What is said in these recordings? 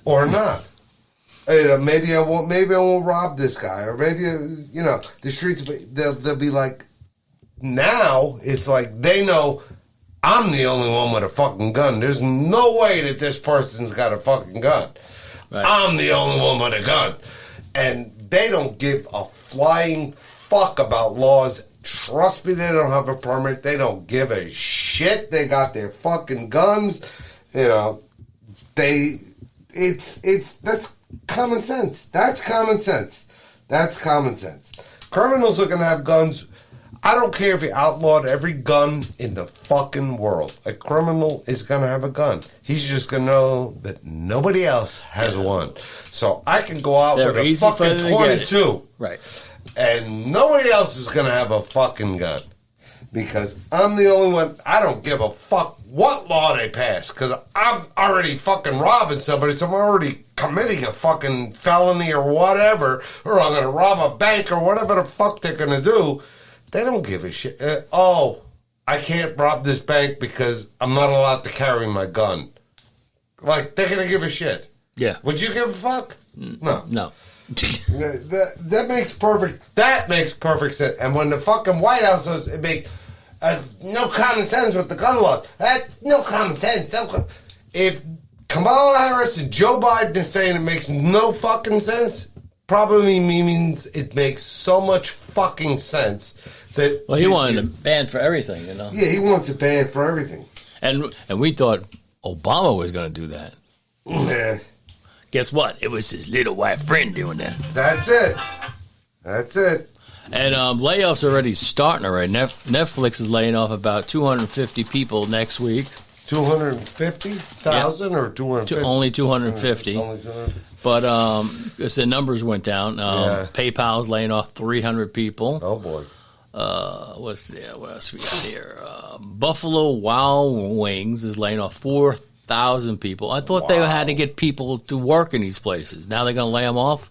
or not. Maybe I won't rob this guy, or maybe the streets. They'll be like, now it's like they know I'm the only one with a fucking gun. There's no way that this person's got a fucking gun. Right. I'm the only one with a gun, and they don't give a flying fuck about laws. Trust me, they don't have a permit. They don't give a shit. They got their fucking guns. That's common sense. That's common sense. That's common sense. Criminals are going to have guns. I don't care if you outlawed every gun in the fucking world. A criminal is going to have a gun. He's just going to know that nobody else has one. So I can go out with a fucking 22. Right. And nobody else is going to have a fucking gun. Because I'm the only one. I don't give a fuck what law they pass. Because I'm already fucking robbing somebody. So I'm already committing a fucking felony or whatever. Or I'm going to rob a bank or whatever the fuck they're going to do. They don't give a shit. I can't rob this bank because I'm not allowed to carry my gun. Like, they're going to give a shit. Yeah. Would you give a fuck? No. No. That makes perfect sense. And when the fucking White House says it makes no common sense with the gun laws, that's no common sense. If Kamala Harris and Joe Biden is saying it makes no fucking sense, probably means it makes so much fucking sense that. Well, he wanted to ban for everything, Yeah, he wants it banned for everything. And we thought Obama was going to do that. Yeah. Guess what? It was his little white friend doing that. That's it. And layoffs are already starting already. Netflix is laying off about 250 people next week. 250,000 or 250? Only 250. Only 250. But because the numbers went down. PayPal's laying off 300 people. Oh, boy. What else we got here? Buffalo Wild Wings is laying off 4,000 people. I thought they had to get people to work in these places. Now they're going to lay them off?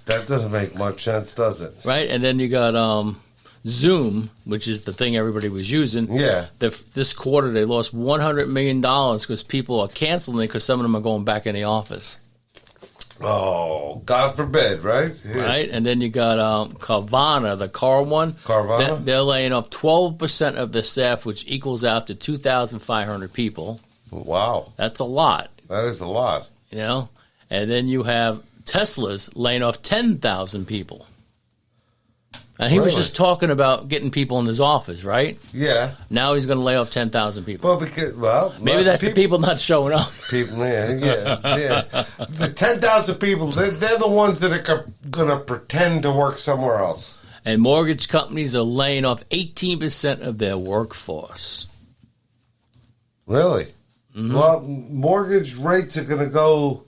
That doesn't make much sense, does it? Right? And then you got Zoom, which is the thing everybody was using. Yeah. This quarter they lost $100 million because people are canceling it because some of them are going back in the office. Oh, God forbid, right? Yeah. Right? And then you got Carvana, the car one. Carvana? They're laying off 12% of their staff, which equals out to 2,500 people. Wow. That's a lot. That is a lot. And then you have Tesla's laying off 10,000 people. And he was just talking about getting people in his office, right? Yeah. Now he's going to lay off 10,000 people. Well, maybe that's the people not showing up. People, yeah. The 10,000 people, they're the ones that are going to pretend to work somewhere else. And mortgage companies are laying off 18% of their workforce. Really? Mm-hmm. Well, mortgage rates are going to go.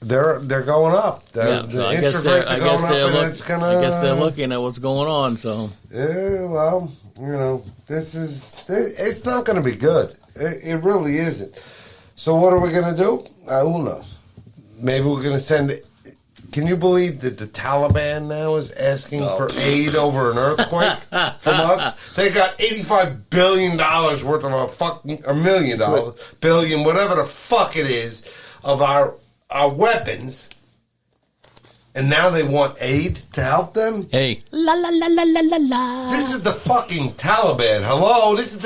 They're going up. The interest rates are going up, and it's gonna. I guess they're looking at what's going on. So yeah, well, it's not going to be good. It really isn't. So what are we going to do? Who knows? Maybe we're going to send. Can you believe that the Taliban now is asking for aid over an earthquake from us? They got $85 billion worth of $1 million, billion, whatever the fuck it is, of our weapons, and now they want aid to help them? Hey. La la la la la la la. This is the fucking Taliban. Hello? This is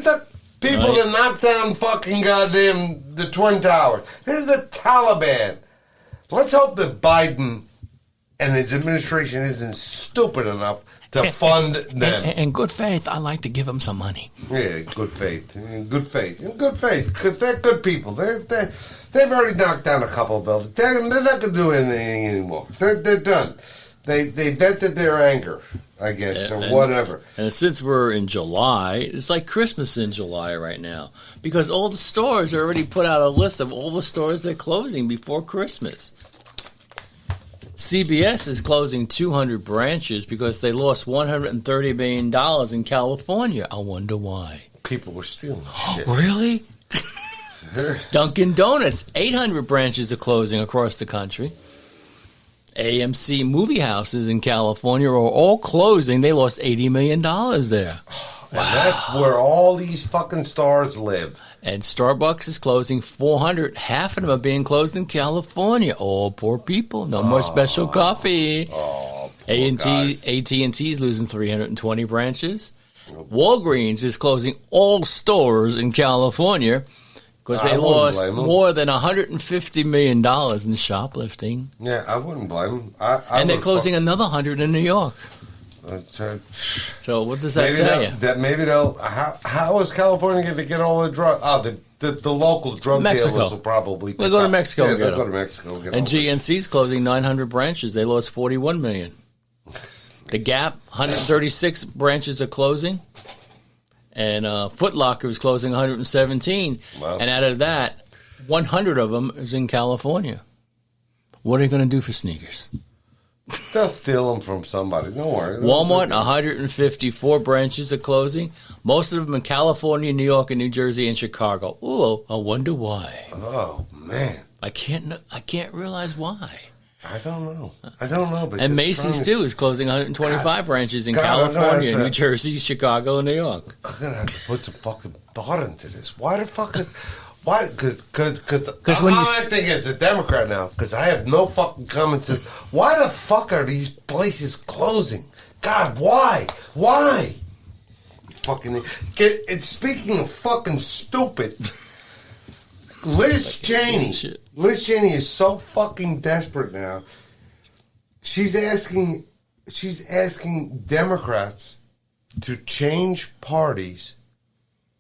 the people that knocked down fucking goddamn the Twin Towers. This is the Taliban. Let's hope that Biden and his administration isn't stupid enough to fund them. In good faith, I like to give them some money. Yeah, good faith. In good faith, because they're good people. They've already knocked down a couple of buildings. They're not going to do anything anymore. They're done. They vented their anger, I guess, or whatever. And since we're in July, it's like Christmas in July right now, because all the stores already put out a list of all the stores they're closing before Christmas. CBS is closing 200 branches because they lost $130 million in California. I wonder why. People were stealing shit. Really? Dunkin' Donuts, 800 branches are closing across the country. AMC movie houses in California are all closing. They lost $80 million there. And that's where all these fucking stars live. And Starbucks is closing 400. Half of them are being closed in California. Oh, poor people. No more special coffee. Oh, AT&T is losing 320 branches. Walgreens is closing all stores in California because they lost more than $150 million in shoplifting. Yeah, I wouldn't blame them. And they're closing another 100 in New York. So what does that tell you? Maybe they'll. How is California going to get all the drugs? Oh, the local drug dealers will probably. They'll go to Mexico and get them. Go to Mexico and get and GNC's closing 900 branches. They lost $41 million. The Gap, 136 branches are closing. And Foot Locker is closing 117. Wow. And out of that, 100 of them is in California. What are you going to do for sneakers? They'll steal them from somebody. Don't worry. Walmart, 154 branches are closing. Most of them in California, New York, and New Jersey, and Chicago. Ooh, I wonder why. Oh man, I can't realize why. I don't know. But and Macy's too is closing 125 branches in California, New Jersey, Chicago, and New York. I'm gonna have to put some fucking thought into this. Why the fucking? Why? Because I think as a Democrat now, because I have no fucking common sense. Why the fuck are these places closing? God, why? Why? Fucking. Speaking of fucking stupid, Liz Cheney. Liz Cheney is so fucking desperate now. She's asking Democrats to change parties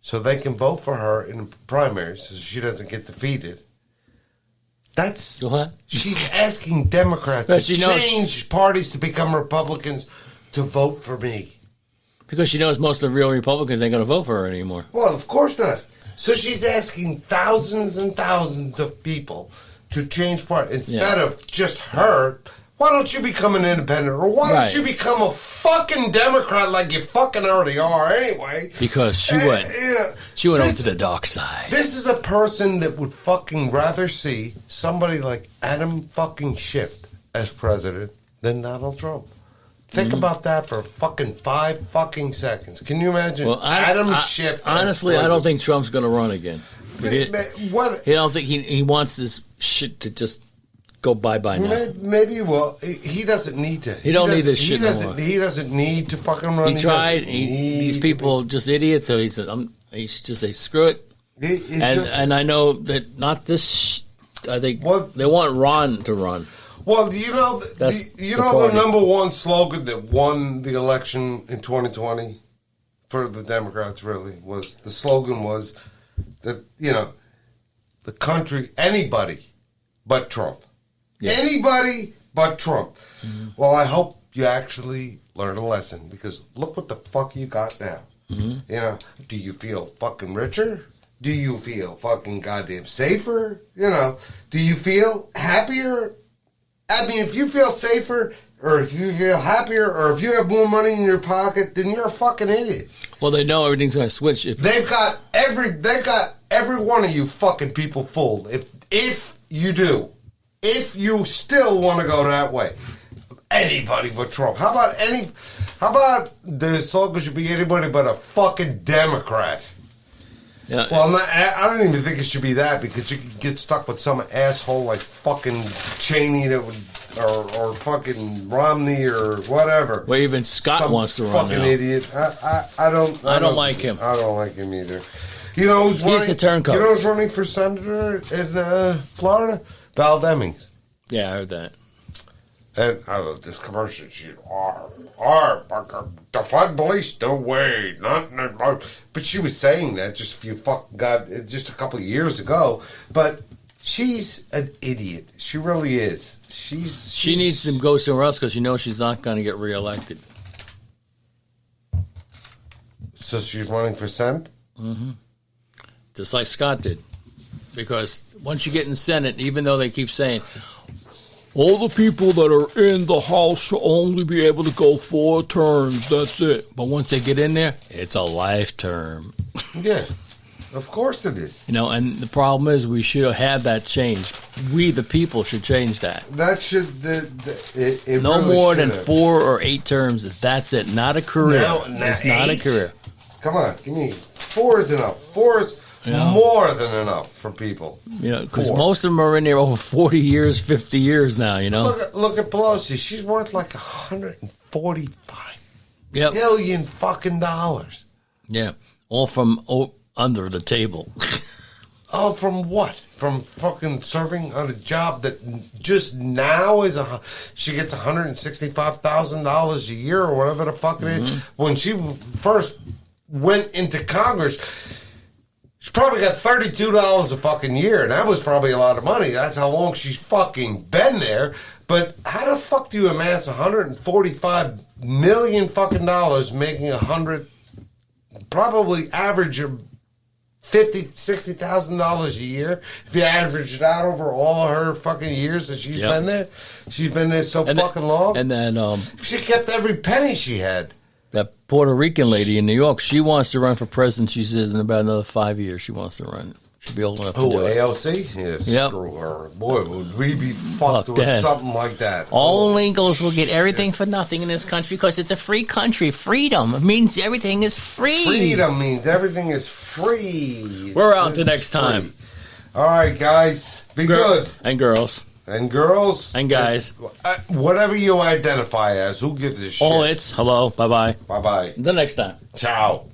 so they can vote for her in the primaries so she doesn't get defeated. That's what? She's asking Democrats to change parties to become Republicans to vote for me. Because she knows most of the real Republicans ain't going to vote for her anymore. Well, of course not. So she's asking thousands and thousands of people to change parties instead of just her. Why don't you become an independent? Or why don't you become a fucking Democrat like you fucking already are anyway? Because she went over to the dark side. This is a person that would fucking rather see somebody like Adam fucking Schiff as president than Donald Trump. Think about that for fucking 5 fucking seconds. Can you imagine Adam Schiff? Honestly, I don't think Trump's going to run again. He don't think he wants this shit to just go bye-bye now. Maybe he doesn't need to. He don't need this shit anymore. He doesn't need to fucking run. He tried. These people just idiots. So he said, he should just say screw it. And I know that not this. I think they want Ron to run. Well, the number one slogan that won the election in 2020 for the Democrats was that the country, anybody but Trump. Yeah. Anybody but Trump. Mm-hmm. Well, I hope you actually learned a lesson because look what the fuck you got now. Mm-hmm. Do you feel fucking richer? Do you feel fucking goddamn safer? Do you feel happier? I mean, if you feel safer or if you feel happier or if you have more money in your pocket, then you're a fucking idiot. Well, they know everything's going to switch. They've got every one of you fucking people fooled. If you still want to go that way, anybody but Trump. How about the slogan should be anybody but a fucking Democrat? Yeah. Well, I don't even think it should be that because you could get stuck with some asshole like fucking Cheney that would, or fucking Romney or whatever. Well, even Scott wants to run fucking now. Idiot. I don't like him. I don't like him either. You know who's running? He's the turncoat. You know who's running for senator in Florida? Val Demings. Yeah, I heard that. And this commercial, defund police, no way, but she was saying that just just a couple of years ago. But she's an idiot. She really is. She needs to go somewhere else because she knows she's not going to get reelected. So she's running for Senate? Mm-hmm. Just like Scott did. Because once you get in the Senate, even though they keep saying, all the people that are in the House should only be able to go 4 terms. That's it. But once they get in there, it's a life term. Yeah, of course it is. And the problem is we should have had that changed. We, the people, should change that. That should... It no really more than 4 or 8 terms. That's it. Not a career. It's not a career. Come on, give me... 4 is enough. 4 is... Yeah. More than enough for people. You know, because Poor. most of them are in there over 40 years, 50 years now, you know? Look at Pelosi. She's worth like $145 Yep. billion fucking dollars. Yeah. All from under the table. Oh, from what? From fucking serving on a job that just now is she gets $165,000 a year or whatever the fuck it is. When she first went into Congress, she probably got $32 a fucking year, and that was probably a lot of money. That's how long she's fucking been there. But how the fuck do you amass $145 million fucking dollars, making probably average of $60,000 a year? If you average it out over all of her fucking years that she's been there, she's been there so fucking long. And then if she kept every penny she had. that Puerto Rican lady in New York, she wants to run for president. She says in about another 5 years she wants to run. She'll be old enough to do it. AOC? Yeah, Yep. screw her. Boy, would we be fucked Fuck with that. something like that. All illegals will get everything for nothing in this country because it's a free country. Freedom means everything is free. Freedom means everything is free. We're out It's to next time. free. All right, guys. Be good. And girls. And girls. And guys. Whatever you identify as, who gives a shit? All it's hello. Bye-bye. Bye-bye. Until next time. Ciao.